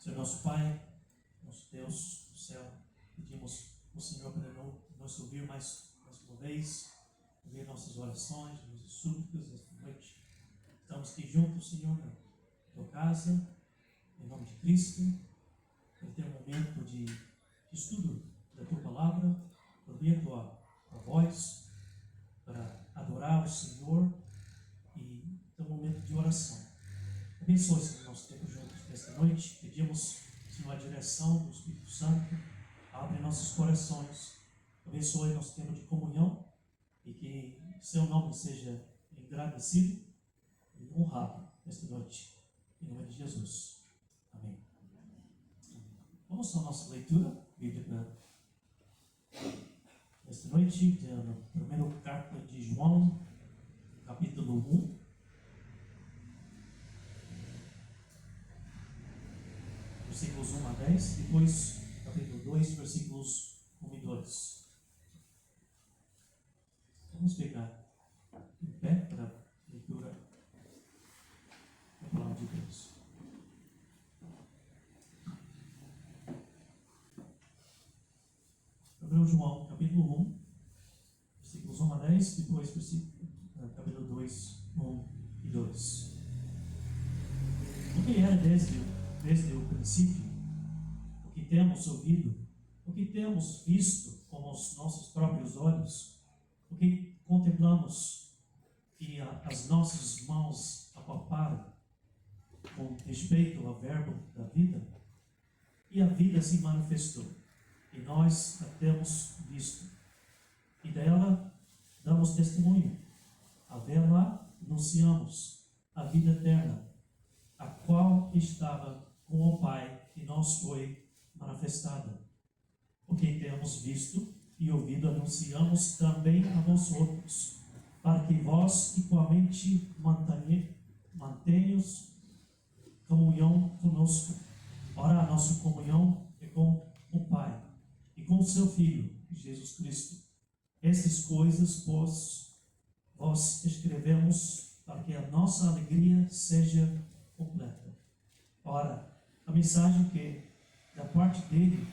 Senhor nosso Pai, nosso Deus do céu, pedimos ao Senhor para nos ouvir mais uma vez, ouvir nossas orações, nossas súplicas esta noite. Estamos aqui juntos, Senhor, na tua casa, em nome de Cristo, para ter um momento de estudo da tua palavra, para ouvir a tua voz, para adorar o Senhor e ter um momento de oração. Abençoe, Senhor, nosso tempo juntos nesta noite. Pedimos, Senhor, a direção do Espírito Santo. Abre nossos corações. Abençoe nosso tempo de comunhão e que seu nome seja engrandecido e honrado nesta noite. Em nome de Jesus. Amém. Vamos à nossa leitura bíblica nesta noite, na primeira carta de João, capítulo 1. Versículos 1 a 10, depois capítulo 2, versículos 1 e 2. Vamos pegar em pé para a leitura da palavra de Deus. Primeiro João, capítulo 1, versículos 1 a 10, depois capítulo 2, 1 e 2. O que era desde o princípio, o que temos ouvido, o que temos visto com os nossos próprios olhos, o que contemplamos e as nossas mãos apalparam com respeito ao verbo da vida, e a vida se manifestou, e nós a temos visto, e dela damos testemunho, a dela anunciamos a vida eterna, a qual estava com o Pai e nos foi manifestada. O que temos visto e ouvido anunciamos também a vós outros, para que vós igualmente mantenhas comunhão conosco. Ora, a nossa comunhão é com o Pai e com o seu Filho, Jesus Cristo. Estas coisas, pois, vós escrevemos para que a nossa alegria seja completa. Ora, a mensagem que, da parte dele,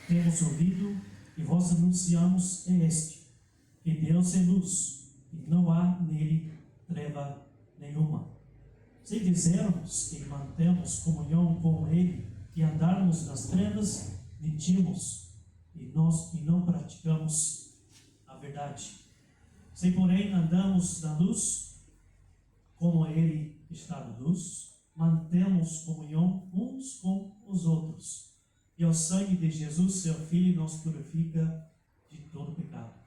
temos ouvido e vós anunciamos é este: que Deus é luz e não há nele treva nenhuma. Se dizermos que mantemos comunhão com ele e andarmos nas trevas, mentimos e não praticamos a verdade. Se, porém, andamos na luz, como ele está na luz, mantemos comunhão uns com os outros. E o sangue de Jesus, seu Filho, nos purifica de todo pecado.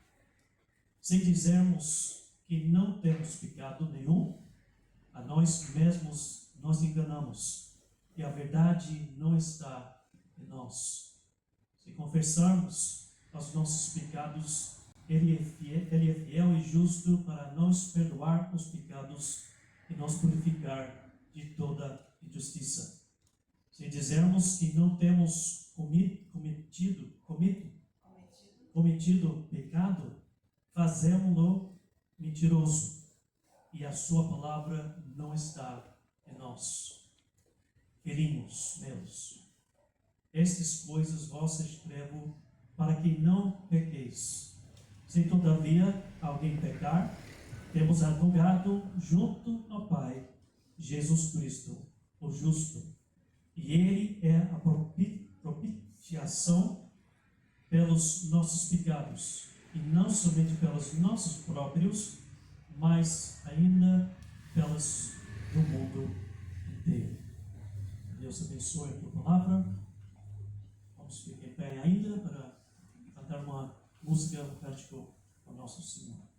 Se dizermos que não temos pecado nenhum, a nós mesmos nos enganamos, e a verdade não está em nós. Se confessarmos os nossos pecados, Ele é fiel e justo para nos perdoar os pecados e nos purificar de toda injustiça. Se dizermos que não temos cometido pecado, fazemos-lo mentiroso, e a sua palavra não está em nós. Filhinhos meus, estas coisas vos escrevo para que não pequeis. Se todavia alguém pecar, temos advogado junto ao Pai, Jesus Cristo, o justo, e Ele é a propiciação pelos nossos pecados, e não somente pelos nossos próprios, mas ainda pelos do mundo inteiro. Deus abençoe a tua palavra. Vamos ficar em pé ainda para cantar uma música cântico ao nosso Senhor.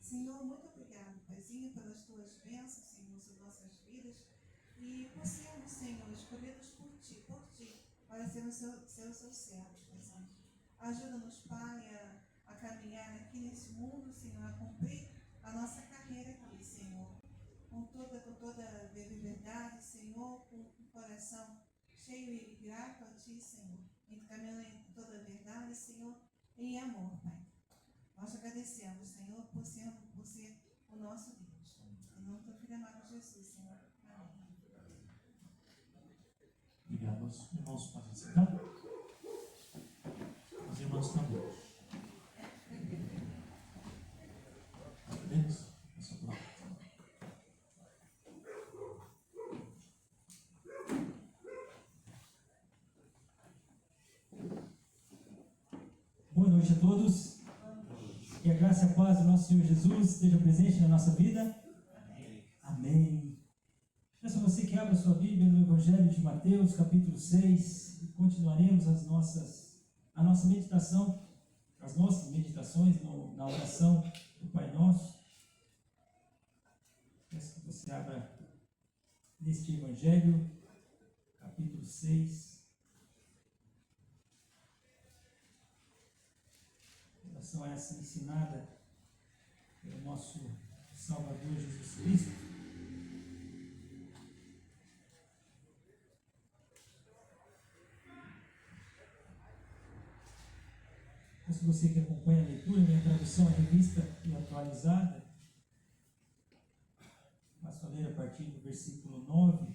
Senhor, muito obrigado, Paizinho, pelas tuas bênçãos, Senhor, sobre nossas vidas. E por sermos, Senhor, escolhidos por ti, para sermos seus servos, Paizinho. Ajuda-nos, Pai, a caminhar aqui nesse mundo, Senhor, a cumprir a nossa carreira aqui, Senhor. Com toda verdade, Senhor, com um coração cheio e grato a ti, Senhor. E caminhando em toda verdade, Senhor, em amor, Pai. Nós agradecemos, Senhor, por ser o nosso Deus. Em nome do teu filho amado Jesus, Senhor. Amém. Obrigado. Os irmãos podem sentar. Os irmãos também. Podemos? Boa noite a todos. Que a graça e a paz do nosso Senhor Jesus esteja presente na nossa vida. Amém. Amém. Peço a você que abra sua Bíblia no Evangelho de Mateus, capítulo 6, e continuaremos as nossas meditações na oração do Pai Nosso. Peço que você abra neste Evangelho, capítulo 6. Oração essa ensinada pelo nosso Salvador Jesus Cristo. Se você que acompanha a leitura, minha tradução é revista e atualizada. Passo a ler a partir do versículo 9.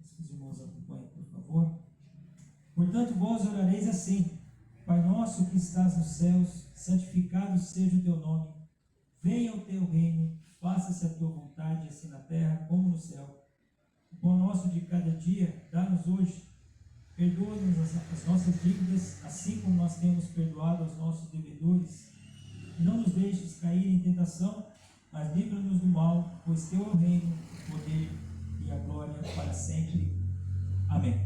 Se os irmãos acompanhem, por favor. Portanto, vós orareis assim: Pai nosso que estás nos céus, santificado seja o teu nome. Venha o teu reino, faça-se a tua vontade, assim na terra como no céu. O pão nosso de cada dia, dá-nos hoje. Perdoa-nos as nossas dívidas, assim como nós temos perdoado aos nossos devedores. E não nos deixes cair em tentação, mas livra-nos do mal, pois teu é o reino, o poder e a glória para sempre. Amém.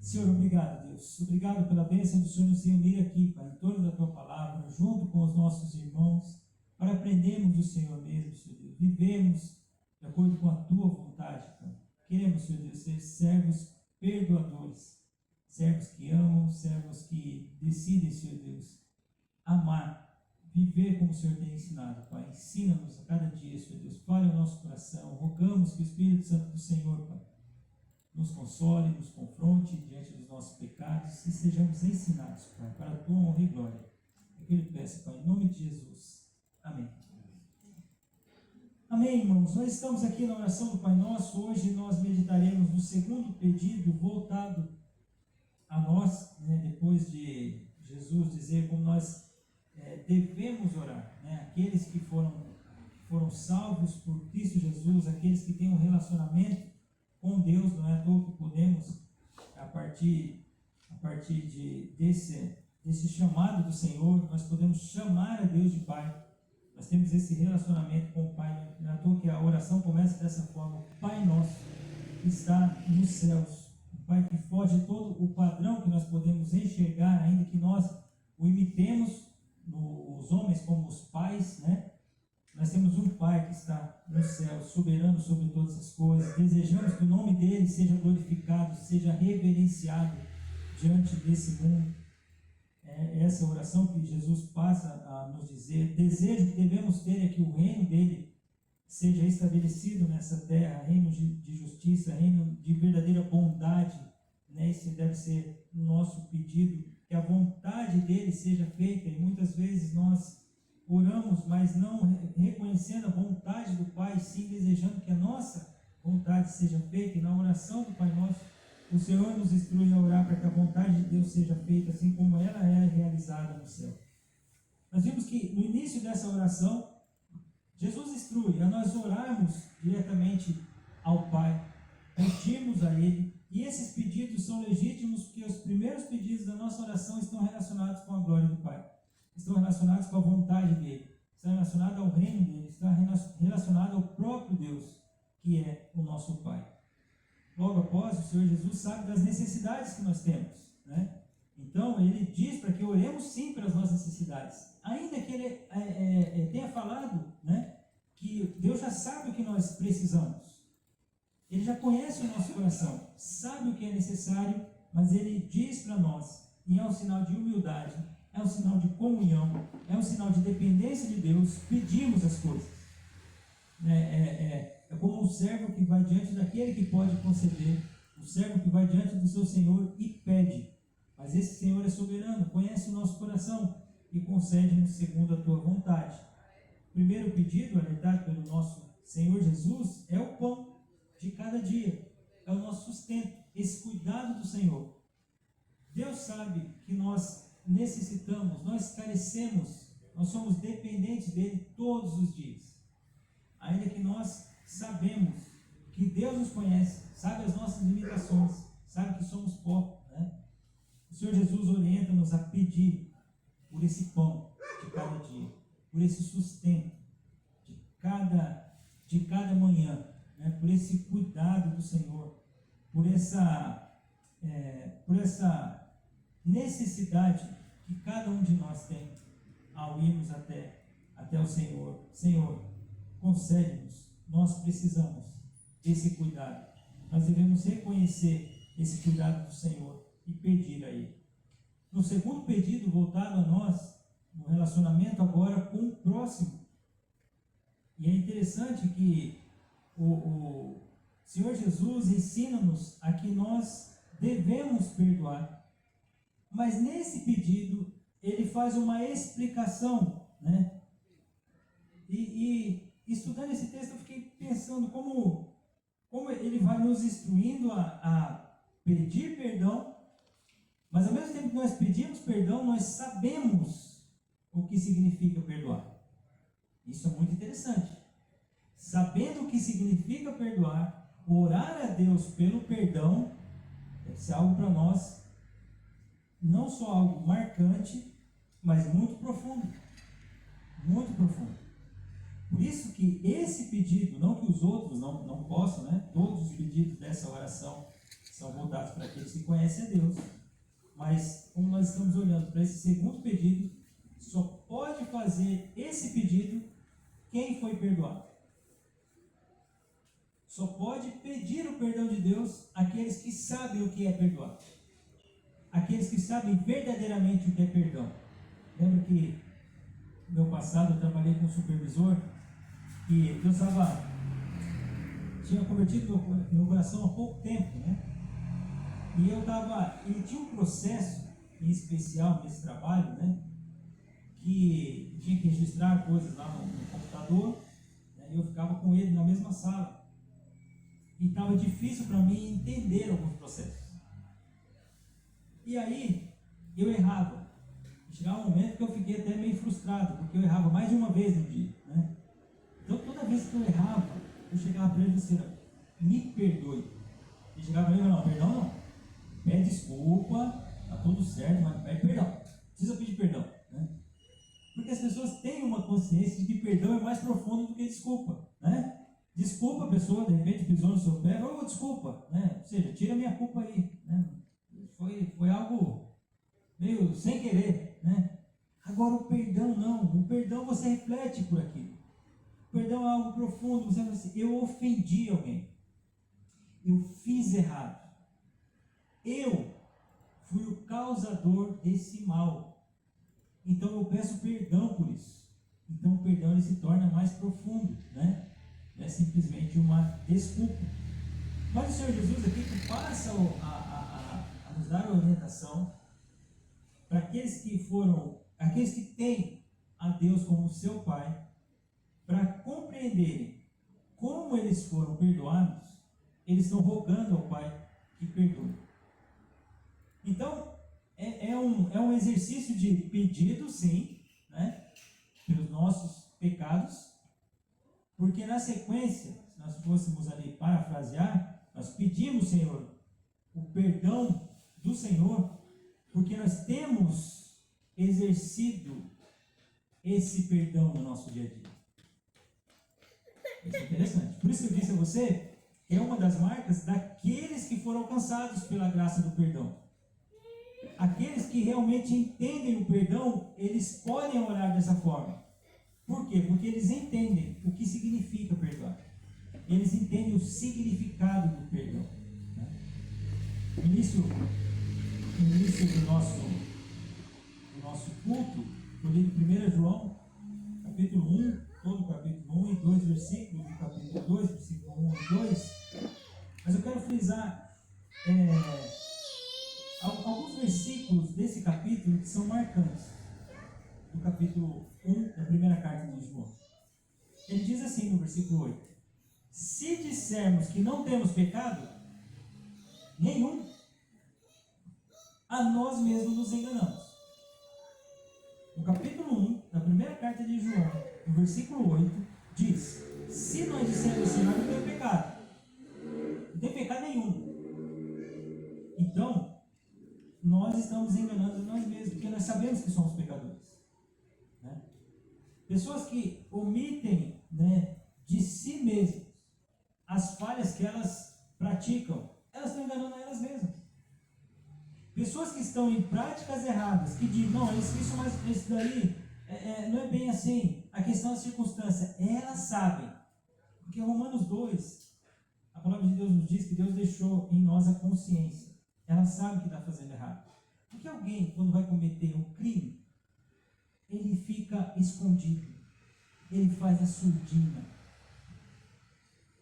Senhor, obrigado, Deus. Obrigado pela bênção do Senhor nos reunir aqui, Pai, em torno da tua palavra, junto com os nossos irmãos, para aprendermos do Senhor mesmo, Senhor Deus. Vivemos de acordo com a tua vontade, Pai. Queremos, Senhor Deus, ser servos perdoadores, servos que amam, servos que decidem, Senhor Deus, amar, viver como o Senhor tem ensinado, Pai. Ensina-nos a cada dia, Senhor Deus. Fale ao nosso coração. Rogamos que o Espírito Santo do Senhor, Pai, nos console, nos confronte diante dos nossos pecados e sejamos ensinados, Pai, para a tua honra e glória. É que eu lhe peço, Pai, em nome de Jesus. Amém. Amém, irmãos. Nós estamos aqui na oração do Pai Nosso. Hoje nós meditaremos no segundo pedido voltado a nós, depois de Jesus dizer como nós devemos orar. Aqueles que foram salvos por Cristo Jesus, aqueles que têm um relacionamento com Deus, não é à toa que podemos, a partir desse chamado do Senhor, nós podemos chamar a Deus de Pai. Nós temos esse relacionamento com o Pai. Não é à toa que a oração começa dessa forma: Pai nosso que está nos céus. O Pai que foge todo o padrão que nós podemos enxergar, ainda que nós o imitemos, os homens como os pais, Nós temos um Pai que está no céu, soberano sobre todas as coisas. Desejamos que o nome dele seja glorificado, seja reverenciado diante desse mundo. É essa oração que Jesus passa a nos dizer. Desejo que devemos ter é que o reino dele seja estabelecido nessa terra, reino de justiça, reino de verdadeira bondade, né? Esse deve ser o nosso pedido, que a vontade dele seja feita. E muitas vezes nós oramos, mas não reconhecendo a vontade do Pai, sim desejando que a nossa vontade seja feita. E na oração do Pai Nosso, o Senhor nos instrui a orar para que a vontade de Deus seja feita, assim como ela é realizada no céu. Nós vimos que no início dessa oração, Jesus instrui a nós orarmos diretamente ao Pai, pedirmos a Ele, e esses pedidos são legítimos porque os primeiros pedidos da nossa oração estão relacionados com a glória do Pai, estão relacionados com a vontade dEle, estão relacionados ao reino dEle, estão relacionados ao próprio Deus, que é o nosso Pai. Logo após, o Senhor Jesus sabe das necessidades que nós temos, né? Então, Ele diz para que oremos sim pelas nossas necessidades, ainda que Ele tenha falado, né, que Deus já sabe o que nós precisamos. Ele já conhece o nosso coração, sabe o que é necessário, mas Ele diz para nós, e é um sinal de humildade, é um sinal de comunhão, é um sinal de dependência de Deus, pedimos as coisas. É como um servo que vai diante daquele que pode conceder, o servo que vai diante do seu Senhor e pede. Mas esse Senhor é soberano, conhece o nosso coração e concede-nos segundo a tua vontade. O primeiro pedido, alertado pelo nosso Senhor Jesus, é o pão de cada dia, é o nosso sustento, esse cuidado do Senhor. Deus sabe que nós necessitamos, nós carecemos, nós somos dependentes dele todos os dias. Ainda que nós sabemos que Deus nos conhece, sabe as nossas limitações, sabe que somos pó, né? O Senhor Jesus orienta-nos a pedir por esse pão de cada dia, por esse sustento de cada manhã, né? Por esse cuidado do Senhor, por essa necessidade que cada um de nós tem ao irmos até o Senhor. Senhor, concede-nos, nós precisamos desse cuidado. Nós devemos reconhecer esse cuidado do Senhor e pedir a Ele. No segundo pedido, voltado a nós, no relacionamento agora com o próximo. E é interessante que o Senhor Jesus ensina-nos a que nós devemos perdoar. Mas nesse pedido, Ele faz uma explicação, né? E estudando esse texto, eu fiquei pensando como Ele vai nos instruindo a pedir perdão, mas ao mesmo tempo que nós pedimos perdão, nós sabemos o que significa perdoar. Isso é muito interessante. Sabendo o que significa perdoar, orar a Deus pelo perdão, deve ser algo para nós, não só algo marcante, mas muito profundo. Muito profundo. Por isso que esse pedido, não que os outros não possam, né? Todos os pedidos dessa oração são voltados para aqueles que conhecem a Deus. Mas como nós estamos olhando para esse segundo pedido, só pode fazer esse pedido quem foi perdoado. Só pode pedir o perdão de Deus aqueles que sabem o que é perdoar. Aqueles que sabem verdadeiramente o que é perdão. Lembra que no meu passado eu trabalhei com um supervisor e eu tinha convertido meu coração há pouco tempo, né? E ele tinha um processo em especial nesse trabalho, né? Que tinha que registrar coisas lá no computador, né? E eu ficava com ele na mesma sala. E estava difícil para mim entender alguns processos. E aí, eu errava. Chegava um momento que eu fiquei até meio frustrado, porque eu errava mais de uma vez no dia, né? Então, toda vez que eu errava, eu chegava para ele e disse, me perdoe. E chegava para ele e falava, não, perdão não. Pede desculpa, tá tudo certo, mas pede perdão. Precisa pedir perdão, né? Porque as pessoas têm uma consciência de que perdão é mais profundo do que desculpa, né? Desculpa a pessoa, de repente pisou no seu pé, desculpa, né? Ou seja, tira a minha culpa aí, né? Foi algo meio sem querer, né? Agora o perdão não, o perdão você reflete por aquilo. perdão é algo profundo. Você fala assim, eu ofendi alguém. Eu fiz errado. Eu fui o causador desse mal. Então eu peço perdão por isso. Então o perdão ele se torna mais profundo, né? Não é simplesmente uma desculpa. Mas o Senhor Jesus aqui que passa a nos dar a orientação para aqueles que têm a Deus como seu Pai, para compreenderem como eles foram perdoados, eles estão rogando ao Pai que perdoe. Então, é um exercício de pedido, sim, né, pelos nossos pecados, porque na sequência, se nós fôssemos ali parafrasear, nós pedimos, Senhor, o perdão do Senhor, porque nós temos exercido esse perdão no nosso dia a dia. Isso é interessante. Por isso que eu disse a você que é uma das marcas daqueles que foram alcançados pela graça do perdão. Aqueles que realmente entendem o perdão, eles podem orar dessa forma. Por quê? Porque eles entendem o que significa perdoar. Eles entendem o significado do perdão. No início do nosso culto, eu li de 1 João, capítulo 1, todo o capítulo 1 e 2 versículos do capítulo 2, versículo 1 e 2. Mas eu quero frisar alguns versículos desse capítulo que são marcantes. Do capítulo 1 da primeira carta de João. Ele diz assim no versículo 8: se dissermos que não temos pecado nenhum, a nós mesmos nos enganamos. No capítulo 1 da primeira carta de João, no versículo 8, diz: se nós dissermos assim, nós não temos pecado, não tem pecado nenhum, então nós estamos enganando nós mesmos, porque nós sabemos que somos pecadores. Né? Pessoas que omitem, né, de si mesmas as falhas que elas praticam, elas estão enganando a elas mesmas. Pessoas que estão em práticas erradas, que dizem, não, isso daí não é bem assim, a questão é a circunstância, elas sabem, porque Romanos 2, a palavra de Deus nos diz que Deus deixou em nós a consciência, ela sabe que está fazendo errado. Porque alguém, quando vai cometer um crime, ele fica escondido, ele faz a surdina,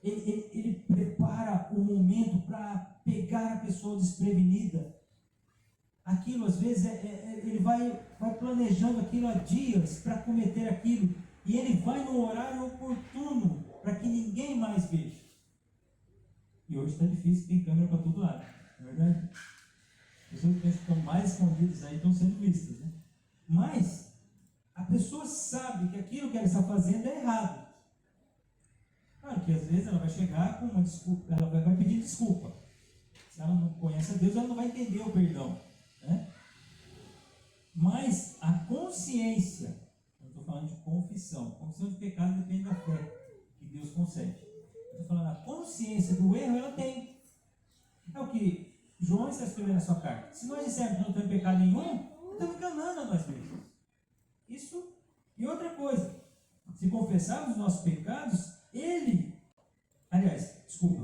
ele prepara o momento para pegar a pessoa desprevenida. Aquilo, às vezes, ele vai planejando aquilo há dias para cometer aquilo, e ele vai no horário oportuno para que ninguém mais veja. E hoje está difícil, tem câmera para todo lado, não é verdade? As pessoas que pensam que estão mais escondidas aí estão sendo vistas, né? Mas a pessoa sabe que aquilo que ela está fazendo é errado. Claro que às vezes ela vai chegar com uma desculpa, ela vai pedir desculpa. Se ela não conhece a Deus, ela não vai entender o perdão. Né? Mas a consciência, eu estou falando de confissão de pecado depende da fé que Deus concede. Eu estou falando, a consciência do erro ela tem. É o que João está escrevendo na sua carta. Se nós dissermos que não temos pecado nenhum, estamos enganando a nós mesmos. Isso. E outra coisa, se confessarmos os nossos pecados, eu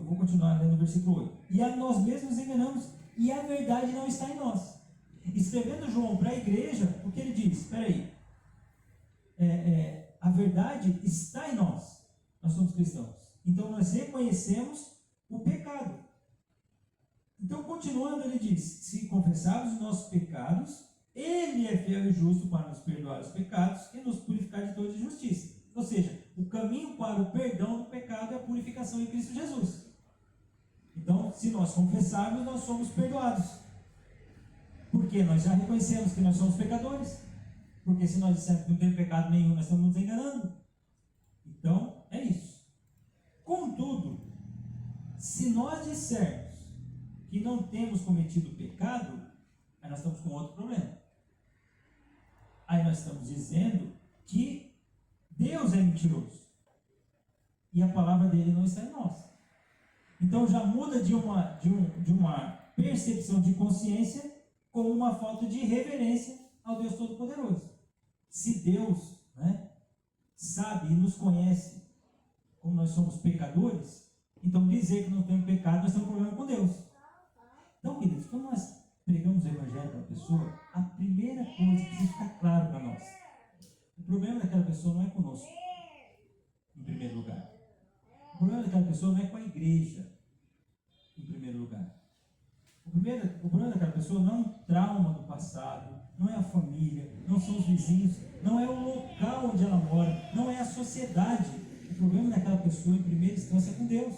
vou continuar lendo o versículo 8. E a nós mesmos nos enganamos, e a verdade não está em nós. Escrevendo João para a igreja, o que ele diz? Espera aí. A verdade está em nós. Nós somos cristãos. Então nós reconhecemos o pecado. Então, continuando, ele diz: se confessarmos os nossos pecados, ele é fiel e justo para nos perdoar os pecados e nos purificar de toda injustiça. Ou seja, o caminho para o perdão do pecado é a purificação em Cristo Jesus. Então, se nós confessarmos, nós somos perdoados. Porque nós já reconhecemos que nós somos pecadores. Porque se nós dissermos que não tem pecado nenhum, nós estamos nos enganando. Então, é isso. Contudo, se nós dissermos que não temos cometido pecado, aí nós estamos com outro problema. Aí nós estamos dizendo que Deus é mentiroso. E a palavra dele não está em nós. Então já muda de uma percepção de consciência como uma falta de reverência ao Deus Todo-Poderoso. Se Deus, né, sabe e nos conhece como nós somos pecadores, então dizer que não temos pecado, nós temos um problema com Deus. Então, queridos, quando nós pregamos o Evangelho para uma pessoa, a primeira coisa que precisa ficar claro para nós: o problema daquela pessoa não é conosco, em primeiro lugar. O problema daquela pessoa não é com a igreja, em primeiro lugar. O problema daquela pessoa não é um trauma do passado, não é a família, não são os vizinhos, não é o local onde ela mora, não é a sociedade. O problema daquela pessoa, em primeira instância, é com Deus.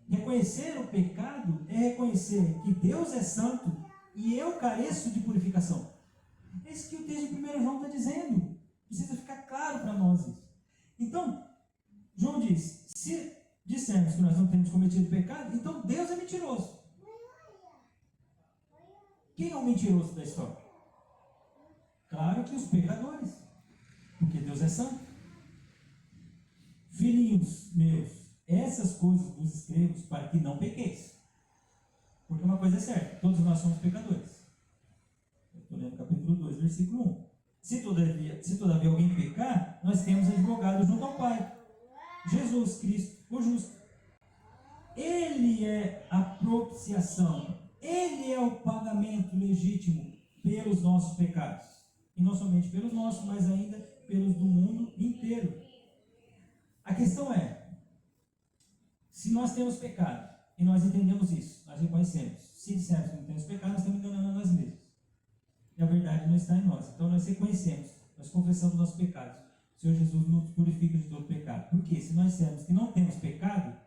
Reconhecer o pecado é reconhecer que Deus é santo e eu careço de purificação. É isso que o texto de 1 João está dizendo. Precisa ficar claro para nós isso. Então, João diz: se dissermos que nós não temos cometido pecado, então Deus é mentiroso. Quem é o mentiroso da história? Claro que os pecadores, porque Deus é santo. Filhinhos meus, essas coisas vos escrevo para que não pequeis. Porque uma coisa é certa: todos nós somos pecadores. Eu estou lendo capítulo 2, versículo 1. Se todavia alguém pecar, nós temos advogado junto ao Pai, Jesus Cristo, o justo. Ele é a propiciação, Ele é o pagamento legítimo pelos nossos pecados. E não somente pelos nossos, mas ainda pelos do mundo inteiro. A questão é: se nós temos pecado, e nós entendemos isso, nós reconhecemos, se dissermos que não temos pecado, nós estamos enganando a nós mesmos. E a verdade não está em nós. Então nós reconhecemos, nós confessamos nossos pecados. O Senhor Jesus nos purifica de todo pecado. Porque se nós dissermos que não temos pecado,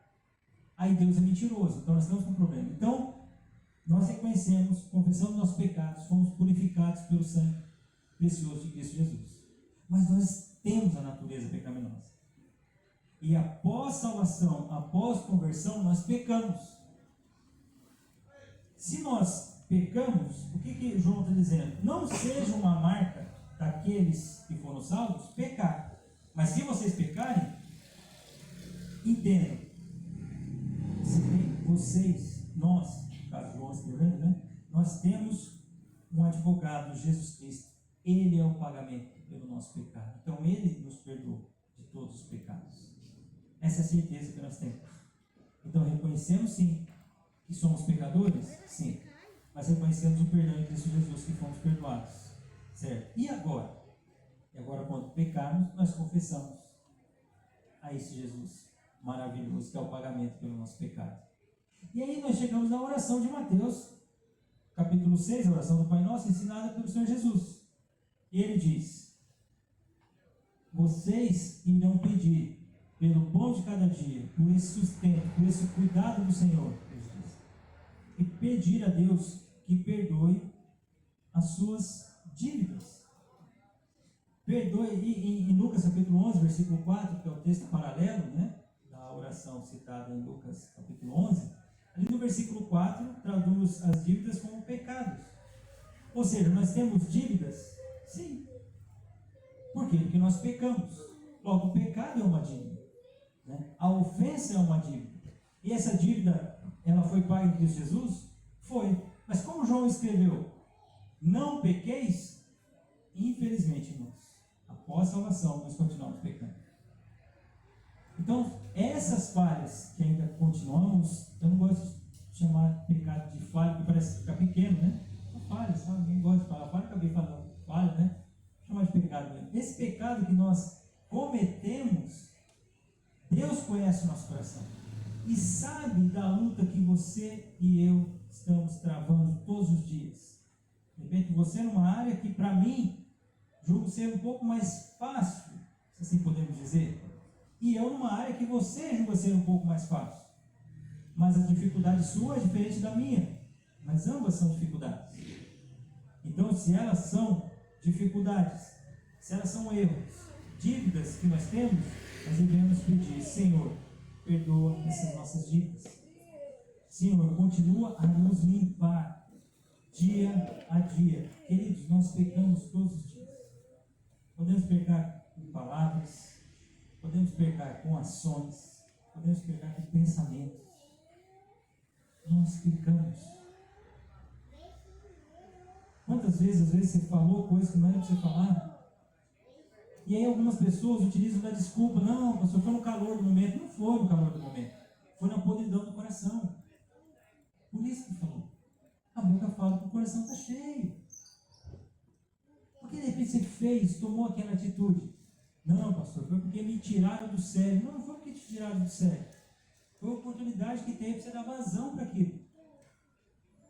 aí Deus é mentiroso. Então nós estamos com um problema. Então, nós reconhecemos, confessamos nossos pecados, fomos purificados pelo sangue precioso de Cristo Jesus. Mas nós temos a natureza pecaminosa. E após salvação, após conversão, nós pecamos. Se nós pecamos, o que João está dizendo? Não seja uma marca daqueles que foram salvos pecar. Mas se vocês pecarem, entendam. Nós, no caso João escrevendo, né? Nós temos um advogado, Jesus Cristo. Ele é o pagamento pelo nosso pecado. Então Ele nos perdoou de todos os pecados. Essa é a certeza que nós temos. Então reconhecemos sim que somos pecadores? Sim. Mas reconhecemos o perdão em Cristo Jesus, que fomos perdoados. Certo? E agora? E agora, quando pecarmos, nós confessamos a esse Jesus maravilhoso, que é o pagamento pelo nosso pecado. E aí nós chegamos na oração de Mateus, capítulo 6, a oração do Pai Nosso, ensinada pelo Senhor Jesus. E ele diz: vocês irão pedir pelo pão de cada dia, por esse sustento, por esse cuidado do Senhor, e pedir a Deus que perdoe as suas dívidas. Perdoe, em Lucas capítulo 11, versículo 4, que é o texto paralelo, né, da oração citada em Lucas capítulo 11, ali no versículo 4, traduz as dívidas como pecados. Ou seja, nós temos dívidas? Sim. Por quê? Porque nós pecamos. Logo, o pecado é uma dívida, né? A ofensa é uma dívida. E essa dívida, ela foi paga em Cristo Jesus? Foi. Mas como João escreveu, não pequeis, infelizmente, irmãos, após a salvação, nós continuamos pecando. Então, essas falhas que ainda continuamos, eu não gosto de chamar pecado de falha, porque parece ficar pequeno, né? Uma falha, sabe? Ninguém gosta de falar falha, acabei falando falha, né? Vou chamar de pecado mesmo. Esse pecado que nós cometemos, Deus conhece o nosso coração e sabe da luta que você e eu estamos travando todos os dias. De repente, você numa área que, para mim, julgo ser um pouco mais fácil, se assim podemos dizer, e eu numa área que você julga ser um pouco mais fácil. Mas a dificuldade sua é diferente da minha, mas ambas são dificuldades. Então, se elas são dificuldades, se elas são erros, dívidas que nós temos, nós devemos pedir: Senhor, perdoa essas nossas dívidas. Senhor, continua a nos limpar dia a dia. Queridos, nós pecamos todos os dias. Podemos pecar com palavras, podemos pecar com ações, podemos pecar com pensamentos. Nós pecamos. Quantas vezes, às vezes, você falou coisas que não era para você falar? E aí algumas pessoas utilizam da desculpa, não, pastor, foi no calor do momento. Não foi no calor do momento. Foi na podridão do coração. Por isso que falou. A boca fala que o coração está cheio. Porque de repente você fez, tomou aquela atitude. Não, pastor, foi porque me tiraram do sério. Não, não foi porque te tiraram do sério. Foi a oportunidade que teve para você dar vazão para aquilo.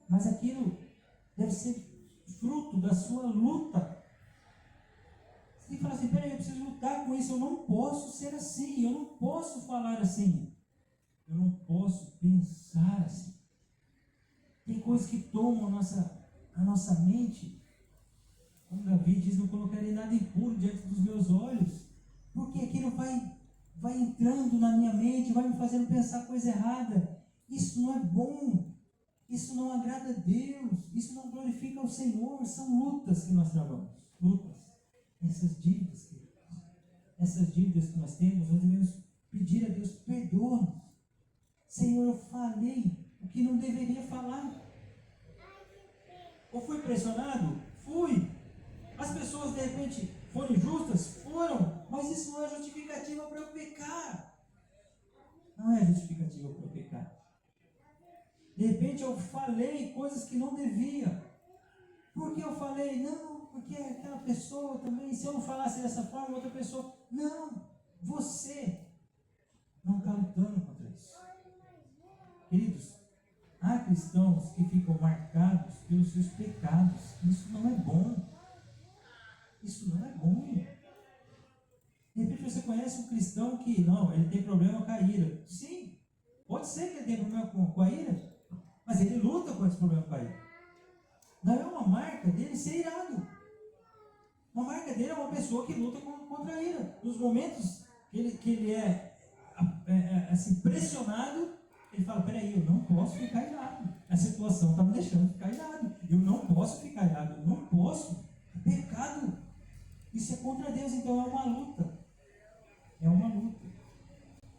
Mas aquilo deve ser fruto da sua luta. Você tem que falar assim, peraí, eu preciso lutar com isso, eu não posso ser assim, eu não posso falar assim, eu não posso pensar assim. Tem coisas que tomam a nossa mente. Como Davi diz, não colocarei nada impuro diante dos meus olhos, porque aquilo vai entrando na minha mente, vai me fazendo pensar coisa errada. Isso não é bom, isso não agrada a Deus, isso não glorifica o Senhor. São lutas que nós travamos, lutas. Essas dívidas que nós temos, nós devemos pedir a Deus, perdoa-nos. Senhor, eu falei o que não deveria falar. Ou fui pressionado? Fui. As pessoas de repente foram injustas? Foram. Mas isso não é justificativa para eu pecar. Não é justificativa para eu pecar. De repente eu falei coisas que não devia. Por que eu falei? Não, porque aquela pessoa também, se eu não falasse dessa forma, outra pessoa. Não, você não está lutando contra isso. Queridos, há cristãos que ficam marcados pelos seus pecados. Isso não é bom. Isso não é bom. De repente você conhece um cristão que, não, ele tem problema com a ira. Sim, pode ser que ele tenha problema com a ira, mas ele luta com esse problema com a ira. Não é uma marca dele ser irado. Uma marca dele é uma pessoa que luta contra a ira. Nos momentos que ele é assim, pressionado, ele fala, peraí, eu não posso ficar irado. A situação está me deixando ficar irado. Eu não posso ficar irado, eu não posso. É pecado. Isso é contra Deus, então é uma luta. É uma luta.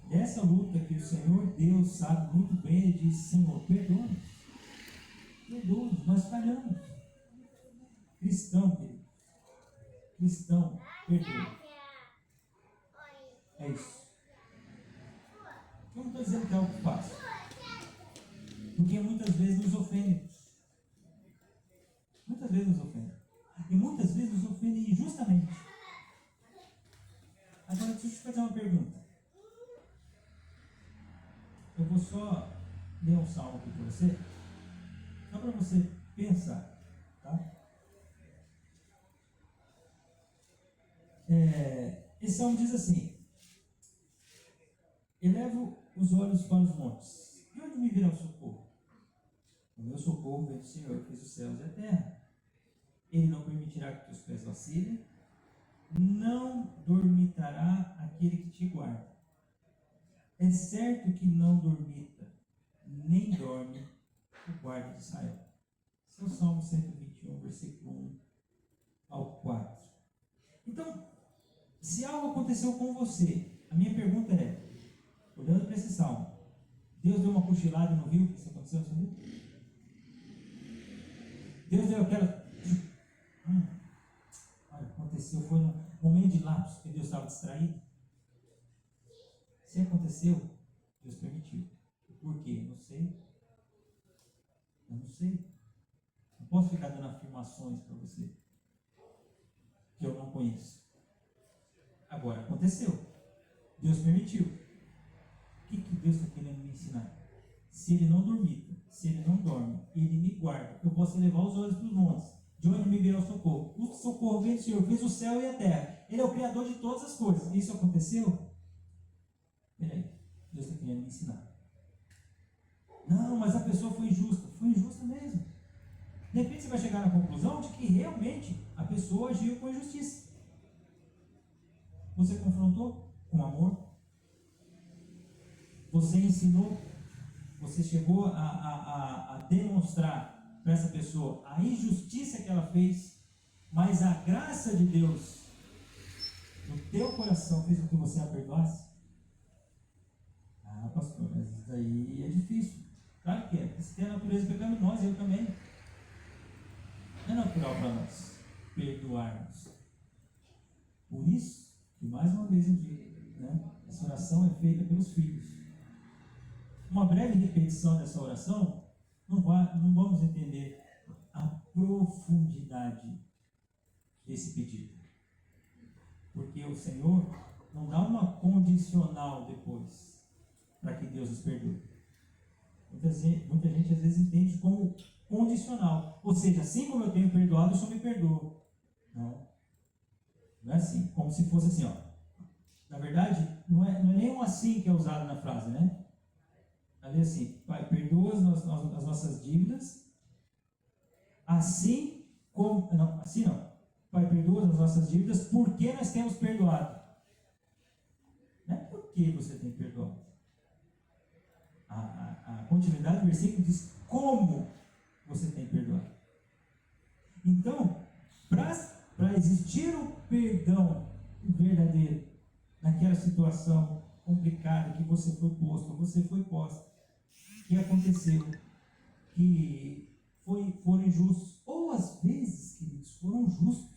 Essa luta que o Senhor Deus sabe muito bem, Ele diz, Senhor, perdoa-nos. Perdoa-nos, nós falhamos. Cristão, querido. Cristão, perdoa. É isso. Eu não estou dizendo que é algo fácil. Porque muitas vezes nos ofendem. Muitas vezes nos ofendem. E muitas vezes nos ofendem injustamente. Agora, deixa eu te fazer uma pergunta. Eu vou só ler um salmo aqui para você, só para você pensar, tá? Esse salmo diz assim: elevo os olhos para os montes. De onde me virá o socorro? O meu socorro vem do Senhor, que fez os céus e a terra. Ele não permitirá que teus pés vacilem, não dormitará aquele que te guarda. É certo que não dormita, nem dorme o guarda de Israel. Esse é o Salmo 121, versículo 1 ao 4. Então, se algo aconteceu com você, a minha pergunta é, olhando para esse salmo, Deus deu uma cochilada e não viu o que isso aconteceu na sua vida? Deus deu aquela... aconteceu, foi num momento de lapso que Deus estava distraído. Se aconteceu, Deus permitiu. Por quê? Não sei. Eu não sei. Não posso ficar dando afirmações para você que eu não conheço. Agora, aconteceu. Deus permitiu. O que Deus está querendo me ensinar? Se Ele não dormita, se Ele não dorme, Ele me guarda, eu posso elevar os olhos para os montes. De onde me virá o socorro? O socorro vem do Senhor, fez o céu e a terra. Ele é o Criador de todas as coisas. Isso aconteceu? Peraí, Deus está querendo me ensinar. Não, mas a pessoa foi injusta. Foi injusta mesmo. De repente você vai chegar na conclusão de que realmente a pessoa agiu com injustiça. Você confrontou com amor? Você ensinou? Você chegou a demonstrar para essa pessoa a injustiça que ela fez, mas a graça de Deus no teu coração fez com que você a perdoasse? Ah, pastor, mas isso daí é difícil. Claro que é, porque você tem a natureza pecaminosa, eu também. Não é natural para nós perdoarmos. Por isso E mais uma vez eu digo, né? Essa oração é feita pelos filhos. Uma breve repetição dessa oração, não vamos entender a profundidade desse pedido. Porque o Senhor não dá uma condicional depois para que Deus nos perdoe. Muita gente às vezes entende como condicional. Ou seja, assim como eu tenho perdoado, eu só me perdoo. Não. Não é assim. Como se fosse assim, ó. Na verdade, não é nem um assim que é usado na frase, né? Ali é assim, Pai, perdoa as nossas dívidas, assim como... Não, assim não. Pai, perdoa as nossas dívidas, porque nós temos perdoado. Não é porque você tem perdoado. A continuidade do versículo diz como você tem perdoado. Então, para existir o perdão verdadeiro naquela situação complicada que você foi posto, você foi posta, que aconteceu, que foram injustos, ou às vezes, queridos, foram justos.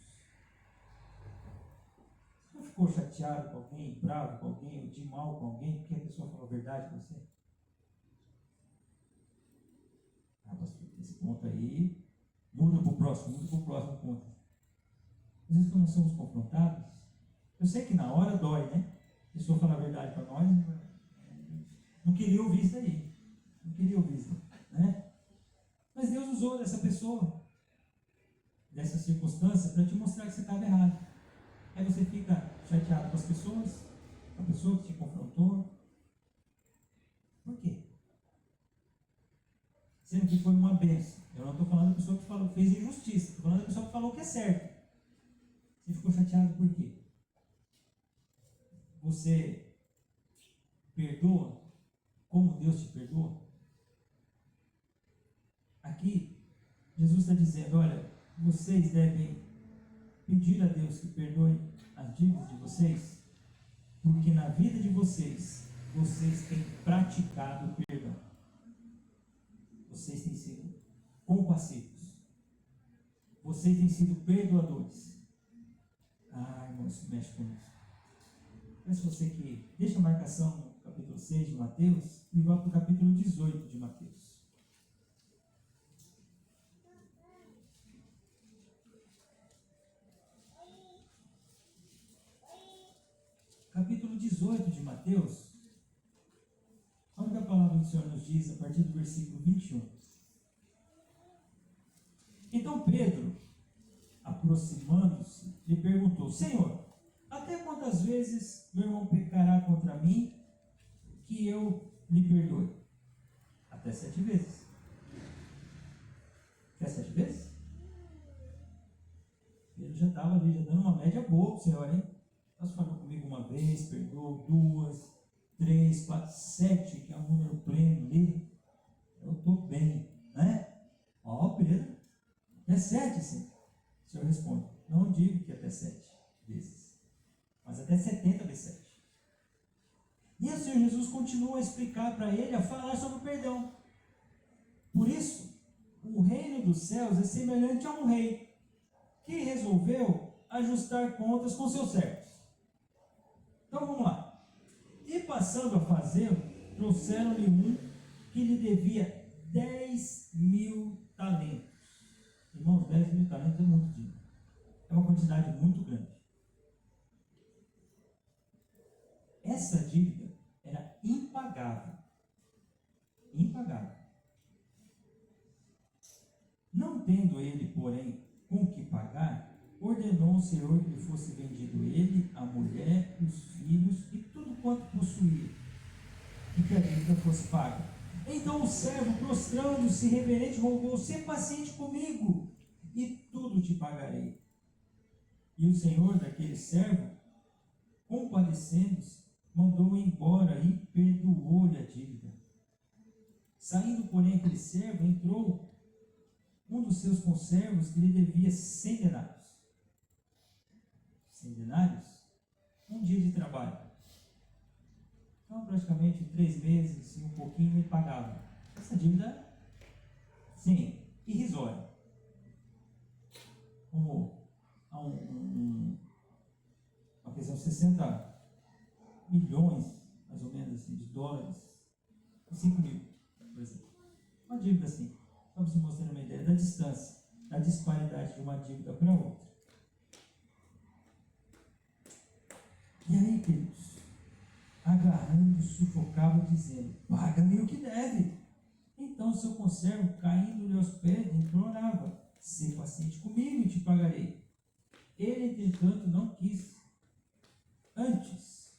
Você não ficou chateado com alguém, bravo com alguém, ou de mal com alguém, porque a pessoa falou a verdade com você? Ah, pastor, esse ponto aí, muda para o próximo ponto. Às vezes, quando nós somos confrontados, eu sei que na hora dói, né? A pessoa fala a verdade para nós, não queria ouvir isso aí. Não queria ouvir isso, né? Mas Deus usou dessa pessoa, dessa circunstância, para te mostrar que você estava errado. Aí você fica chateado com as pessoas, com a pessoa que te confrontou. Por quê? Sendo que foi uma bênção. Eu não estou falando da pessoa que fez injustiça, estou falando da pessoa que falou que é certo. Você ficou chateado por quê? Você perdoa como Deus te perdoa? Aqui, Jesus está dizendo, olha, vocês devem pedir a Deus que perdoe as dívidas de vocês, porque na vida de vocês têm praticado o perdão. Vocês têm sido compassivos. Vocês têm sido perdoadores. Ah, irmão, isso mexe comigo. Peço você que deixa a marcação no capítulo 6 de Mateus e vá para o capítulo 18 de Mateus. Capítulo 18 de Mateus, olha o que a palavra do Senhor nos diz a partir do versículo 21. Então Pedro, aproximando-se, lhe perguntou, Senhor, até quantas vezes meu irmão pecará contra mim que eu lhe perdoe? Até 7 vezes. Quer 7 vezes? Pedro já estava ali, já dando uma média boa para o Senhor, hein? Nós falamos comigo uma vez, perdoou 2, 3, 4, 7, que é um número pleno ali. Eu estou bem, né? Ó, Pedro, até 7, sim. O Senhor responde, não digo que até 7 vezes, mas até 70 vezes 7. E o Senhor Jesus continua a explicar para ele, a falar sobre o perdão. Por isso, o reino dos céus é semelhante a um rei que resolveu ajustar contas com seus servos. Então vamos lá. E passando a fazê-lo, trouxeram-lhe um que lhe devia 10.000 talentos. Irmãos, 10.000 talentos é muito dinheiro. É uma quantidade muito grande. Essa dívida era impagável. Impagável. Não tendo ele, porém, com que pagar, ordenou o Senhor que lhe fosse vendido ele, a mulher, os filhos e tudo quanto possuía, e que a dívida fosse paga. Então o servo, prostrando-se reverente, rogou, sê paciente comigo, e tudo te pagarei. E o Senhor daquele servo, compadecendo-se, mandou-o embora e perdoou-lhe a dívida. Saindo, porém, aquele servo, entrou um dos seus conservos que lhe devia 100 denários. 100 denários? Um dia de trabalho. Então, praticamente 3 meses e um pouquinho ele pagava. Essa dívida, sim, irrisória. Como há uma questão uns 60 milhões, mais ou menos assim, de dólares, 5 mil, por exemplo. Uma dívida assim, para você mostrar uma ideia da distância, da disparidade de uma dívida para outra. E aí, queridos, agarrando, sufocava, dizendo: paga-me o que deve. Então seu conservo, caindo-lhe aos pés, implorava: sê paciente comigo e te pagarei. Ele, entretanto, não quis. Antes,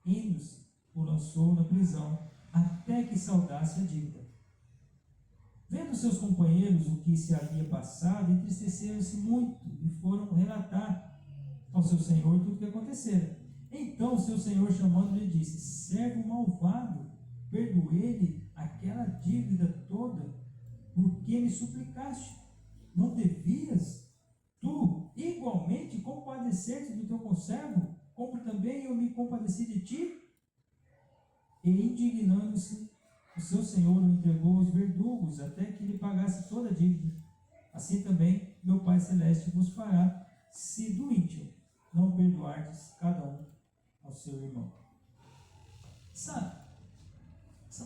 indo-se, o lançou na prisão, até que saudasse a dívida. Vendo seus companheiros o que se havia passado, entristeceram-se muito e foram relatar ao seu senhor tudo o que acontecera. Então seu senhor, chamando-lhe, disse: servo malvado, perdoei-lhe aquela dívida toda, porque me suplicaste. Não devias tu igualmente compadecer-te do teu conservo, como também eu me compadeci de ti? E indignando-se, o seu senhor o entregou aos verdugos, até que lhe pagasse toda a dívida. Assim também meu Pai Celeste vos fará, se do íntimo não perdoardes cada um ao seu irmão. Essa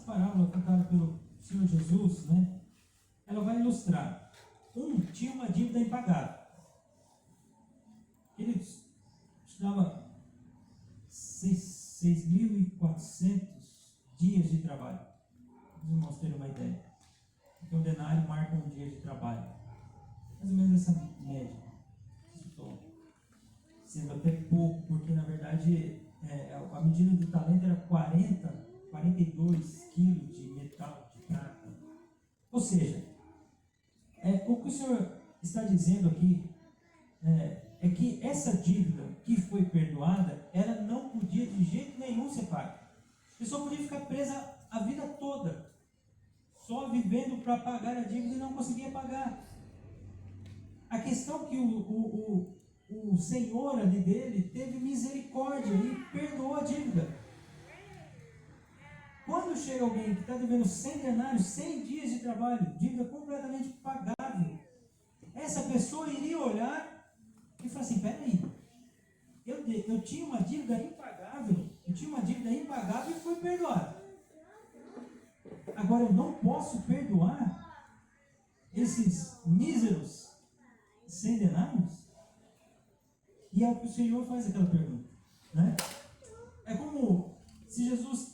parábola contada pelo Senhor Jesus, né, ela vai ilustrar. Tinha uma dívida impagável. Ele estudava 6.400 dias de trabalho. Os irmãos terem uma ideia. Porque o denário marca um dia de trabalho. Mais ou menos essa média. Estou sendo até pouco, porque na verdade a medida do talento era 42 quilos de metal, de prata. Ou seja, o que o Senhor está dizendo aqui é que essa dívida que foi perdoada, ela não podia de jeito nenhum ser paga. A pessoa podia ficar presa a vida toda, só vivendo para pagar a dívida e não conseguia pagar. A questão é que o Senhor ali dele teve misericórdia e perdoou a dívida. Quando chega alguém que está devendo 100 denários, 100 dias de trabalho, dívida completamente pagável, essa pessoa iria olhar e falar assim: peraí, eu tinha uma dívida impagável, e foi perdoada. Agora eu não posso perdoar esses míseros 100 denários? E é o que o Senhor faz aquela pergunta, né? É como se Jesus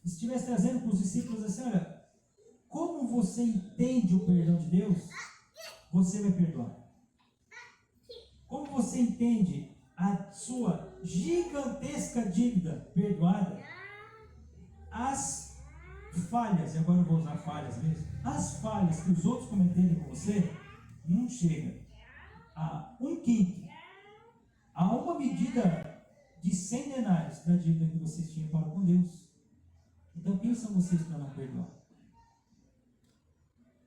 estivesse trazendo para os discípulos assim: olha, como você entende o perdão de Deus, você vai perdoar. Como você entende a sua gigantesca dívida perdoada, as falhas, e agora eu vou usar falhas mesmo, as falhas que os outros cometerem com você, não chega a 1/5, a uma medida de 100 denários da dívida que vocês tinham para com Deus. Então quem são vocês para não perdoar?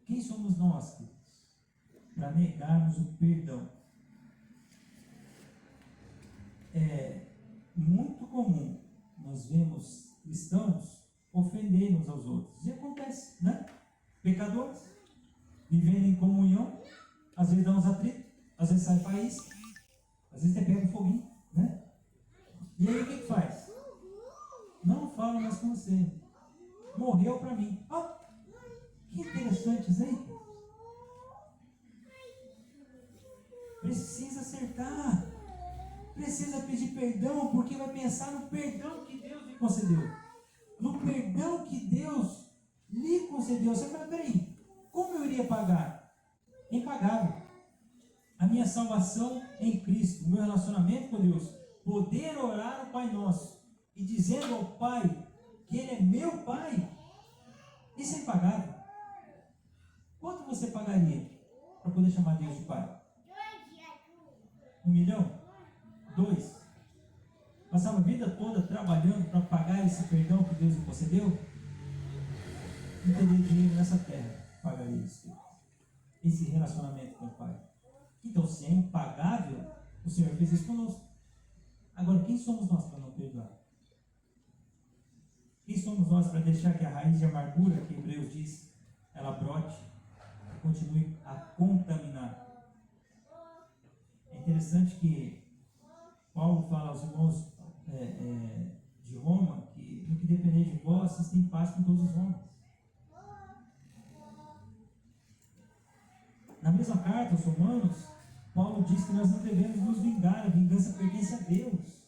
Quem somos nós, queridos, para negarmos o perdão? É muito comum nós vemos cristãos ofenderem uns aos outros. E acontece, né? Pecadores, vivendo em comunhão, às vezes dá uns atritos, às vezes sai faísca, às vezes até pega um foguinho, né? E aí o que faz? Não falo mais com você. Morreu para mim. Que interessante isso aí. Precisa acertar. Precisa pedir perdão, porque vai pensar no perdão que Deus lhe concedeu. No perdão que Deus lhe concedeu. Você fala: peraí, como eu iria pagar? Impagável. A minha salvação em Cristo, o meu relacionamento com Deus, poder orar ao Pai Nosso e dizendo ao Pai que Ele é meu Pai, isso é impagável. Quanto você pagaria para poder chamar Deus de Pai? 1 milhão? 2? Passava a vida toda trabalhando para pagar esse perdão que Deus lhe concedeu? Não teria dinheiro nessa terra para pagar isso. Esse relacionamento com o Pai. Então, se é impagável, o Senhor fez isso conosco. Agora, quem somos nós para não perdoar? Quem somos nós para deixar que a raiz de amargura, que Hebreus diz, ela brote e continue a contaminar? É interessante que Paulo fala aos irmãos de Roma que no que depender de vós, vocês têm paz com todos os homens. Na mesma carta aos Romanos, Paulo diz que nós não devemos nos vingar, a vingança pertence a Deus.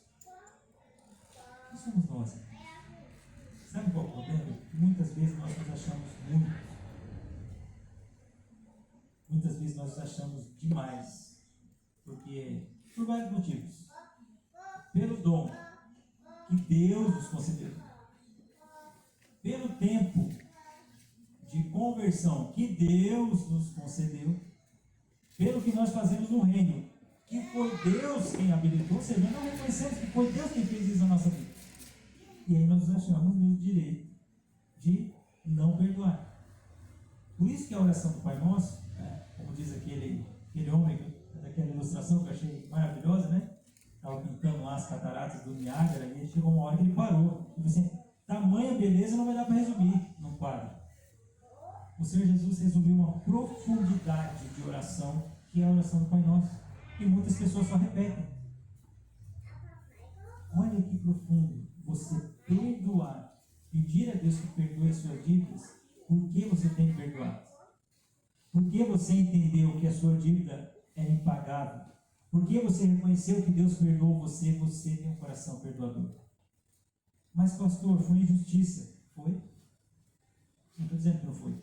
Quem somos nós? Sabe qual é o problema? Muitas vezes nós nos achamos muito. Muitas vezes nós nos achamos demais. Porque, por vários motivos. Pelo dom que Deus nos concedeu. Pelo tempo de conversão que Deus nos concedeu. Pelo que nós fazemos no reino, que foi Deus quem habilitou, ou seja, nós não reconhecemos que foi Deus quem fez isso na nossa vida. E aí nós achamos no direito de não perdoar. Por isso que a oração do Pai Nosso, como diz aquele homem, daquela ilustração que eu achei maravilhosa, né? Estava pintando lá as cataratas do Niágara, e chegou uma hora que ele parou. Ele disse assim, tamanha beleza não vai dar para resumir no quadro. O Senhor Jesus resumiu uma profundidade de oração, que é a oração do Pai Nosso. E muitas pessoas só repetem. Olha que profundo. Você perdoar, pedir a Deus que perdoe as suas dívidas, por que você tem perdoado? Por que você entendeu que a sua dívida é impagável? Por que você reconheceu que Deus perdoou você, você tem um coração perdoador? Mas pastor, foi injustiça. Foi? Não estou dizendo que não foi.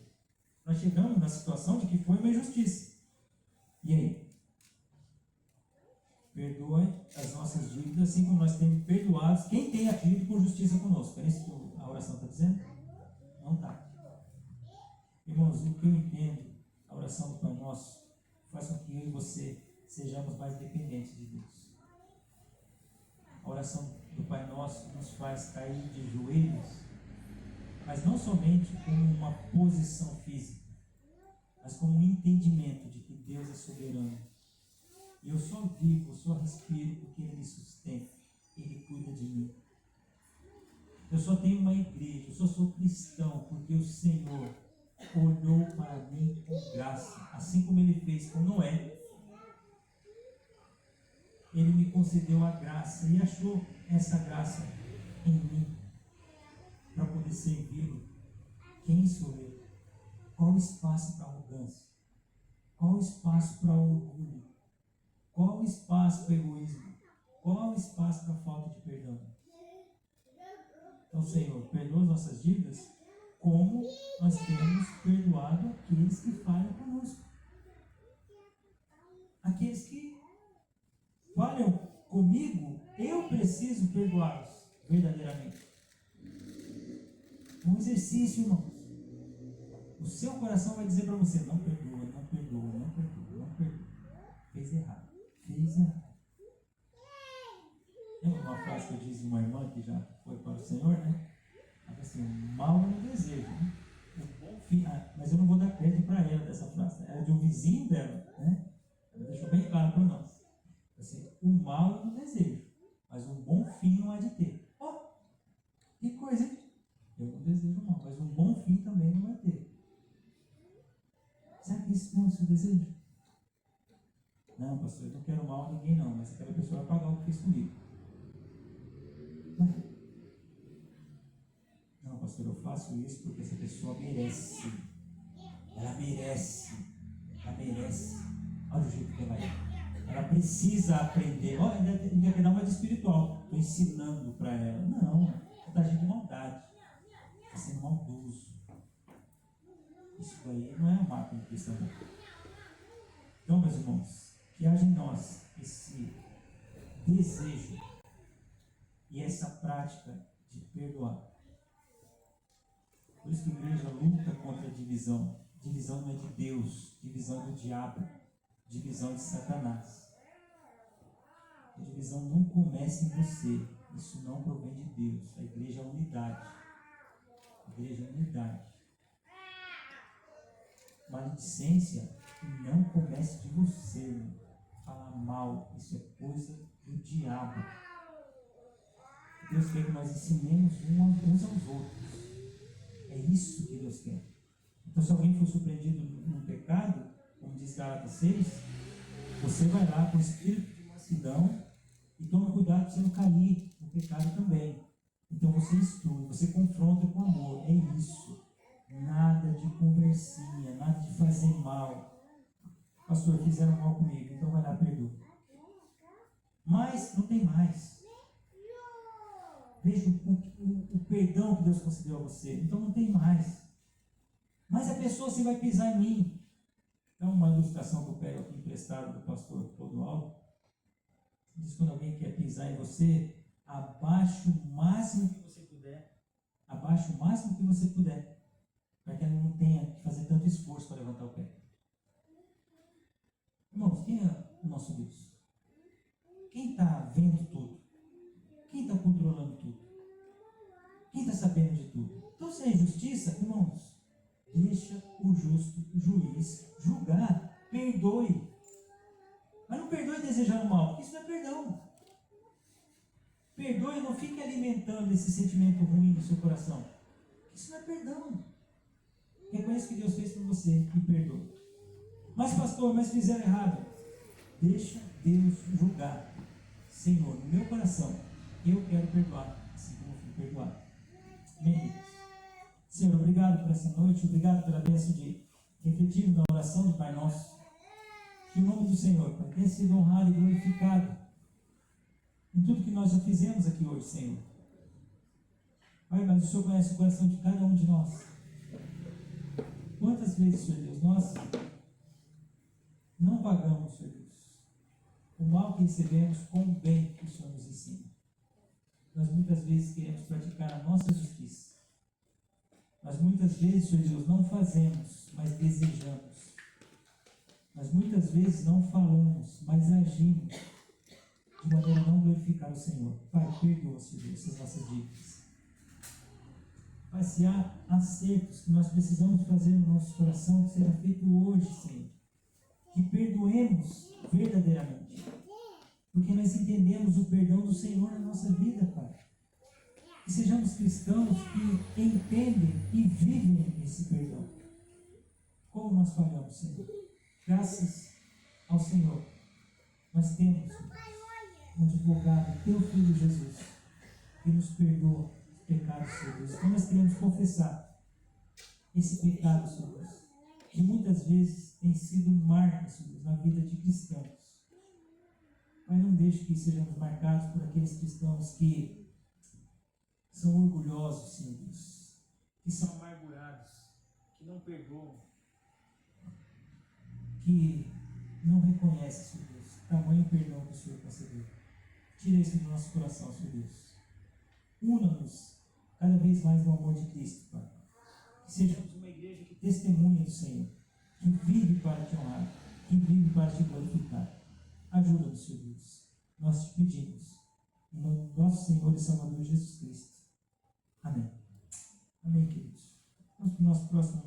Nós chegamos na situação de que foi uma injustiça. E aí? Perdoe as nossas dívidas, assim como nós temos perdoados quem tem agido por justiça conosco. É isso que a oração está dizendo? Não está. Irmãos, o que eu entendo, a oração do Pai Nosso faz com que eu e você sejamos mais dependentes de Deus. A oração do Pai Nosso nos faz cair de joelhos, mas não somente como uma posição física, mas como um entendimento de que Deus é soberano. E eu só vivo, só respiro porque Ele me sustenta, Ele cuida de mim. Eu só tenho uma igreja, eu só sou cristão porque o Senhor olhou para mim com graça, assim como Ele fez com Noé. Ele me concedeu a graça e achou essa graça em mim para poder servi-lo. Quem sou eu? Qual o espaço para arrogância? Qual o espaço para orgulho? Qual o espaço para egoísmo? Qual o espaço para falta de perdão? Então, Senhor, perdoa as nossas dívidas como nós temos perdoado aqueles que falham conosco. Aqueles que falham comigo, eu preciso perdoá-los verdadeiramente. Um exercício, irmãos. O seu coração vai dizer para você, não perdoa, não perdoa, não perdoa, não perdoa. Fez errado, fez errado. Lembra uma frase que eu disse de uma irmã que já foi para o Senhor, né? Ela falou assim, mal eu não desejo, né? O bom fim, mas eu não vou dar crédito para ela dessa frase. Era de um vizinho dela, né? Ela deixou bem claro para nós. Assim, o mal eu não desejo, mas um bom fim não há de ter. Ó, que coisa, hein? Eu não desejo mal, mas um bom fim também não vai ter. Será que isso não é o seu desejo? Não, pastor, eu não quero mal a ninguém não, mas aquela pessoa vai pagar o que fez comigo. Não, pastor, eu faço isso porque essa pessoa merece. Ela merece. Ela merece. Olha o jeito que ela é. Ela precisa aprender. Olha, ainda quer dar uma de espiritual. Estou ensinando para ela. Não, você está agindo de maldade. Está sendo maldoso. Isso daí não é a máquina cristã. Então, meus irmãos, que haja em nós esse desejo e essa prática de perdoar. Por isso que a igreja luta contra a divisão. Divisão não é de Deus, divisão é do diabo, divisão de Satanás. A divisão não começa em você, isso não provém de Deus. A igreja é unidade. A igreja é unidade. Maledicência não comece de você, irmão. Falar mal, isso é coisa do diabo. Deus quer que nós ensinemos uns aos outros. É isso que Deus quer. Então, se alguém for surpreendido no pecado, como diz Gálatas 6, você vai lá com o espírito de mansidão E tome cuidado para você não cair no pecado também. Então você instrui, você confronta com amor. É isso. Nada de conversinha, nada de fazer mal. Pastor, fizeram mal comigo, então vai lá, perdoa. Mas não tem mais. Veja o perdão que Deus concedeu a você. Então não tem mais. Mas a pessoa se vai pisar em mim. Então, uma ilustração que eu pego aqui emprestado do pastor Clodoaldo. Diz que quando alguém quer pisar em você, abaixe o máximo que você puder. Abaixe o máximo que você puder. Para que ela não tenha que fazer tanto esforço para levantar o pé. Irmãos, quem é o nosso Deus? Quem está vendo tudo? Quem está controlando tudo? Quem está sabendo de tudo? Então, se é injustiça, irmãos, deixa o justo juiz julgar. Perdoe. Mas não perdoe desejando mal, porque isso não é perdão. Perdoe e não fique alimentando esse sentimento ruim no seu coração. Isso não é perdão. Reconheça o que Deus fez por você e perdoe. Mas pastor, mas fizeram errado. Deixa Deus julgar. Senhor, no meu coração, eu quero perdoar, assim como eu fui perdoado. Amém. Senhor, obrigado por essa noite, obrigado pela bênção de refletir na oração do Pai Nosso. Que o nome do Senhor, Pai, tenha sido honrado e glorificado em tudo que nós já fizemos aqui hoje, Senhor. Pai, mas o Senhor conhece o coração de cada um de nós. Quantas vezes, Senhor Deus, nós não pagamos, Senhor Deus, o mal que recebemos com o bem que o Senhor nos ensina. Nós muitas vezes queremos praticar a nossa justiça. Nós muitas vezes, Senhor Deus, não fazemos, mas desejamos. Nós muitas vezes não falamos, mas agimos de maneira a não glorificar o Senhor. Pai, perdoa, Senhor Deus, essas nossas dívidas. Pai, se há acertos que nós precisamos fazer no nosso coração, que seja feito hoje, Senhor. Que perdoemos verdadeiramente. Porque nós entendemos o perdão do Senhor na nossa vida, Pai. Que sejamos cristãos que entendem e vivem esse perdão. Como nós falhamos, Senhor? Graças ao Senhor, nós temos um advogado, teu Filho Jesus, que nos perdoa os pecados, Senhor Deus. Então nós queremos confessar esse pecado, Senhor Deus, que muitas vezes tem sido marca, Senhor Deus, na vida de cristãos. Pai, não deixe que sejamos marcados por aqueles cristãos que são orgulhosos, Senhor Deus, que são amargurados, que não perdoam, que não reconhecem, Senhor Deus, o tamanho perdão que o Senhor concedeu. Tira isso do nosso coração, Senhor Deus. Una-nos cada vez mais no amor de Cristo, Pai. Que sejamos uma igreja que testemunha do Senhor, que vive para te honrar, que vive para te glorificar. Ajuda-nos, Senhor Deus. Nós te pedimos. Em nome do nosso Senhor e Salvador Jesus Cristo. Amém. Amém, queridos. Vamos para o nosso próximo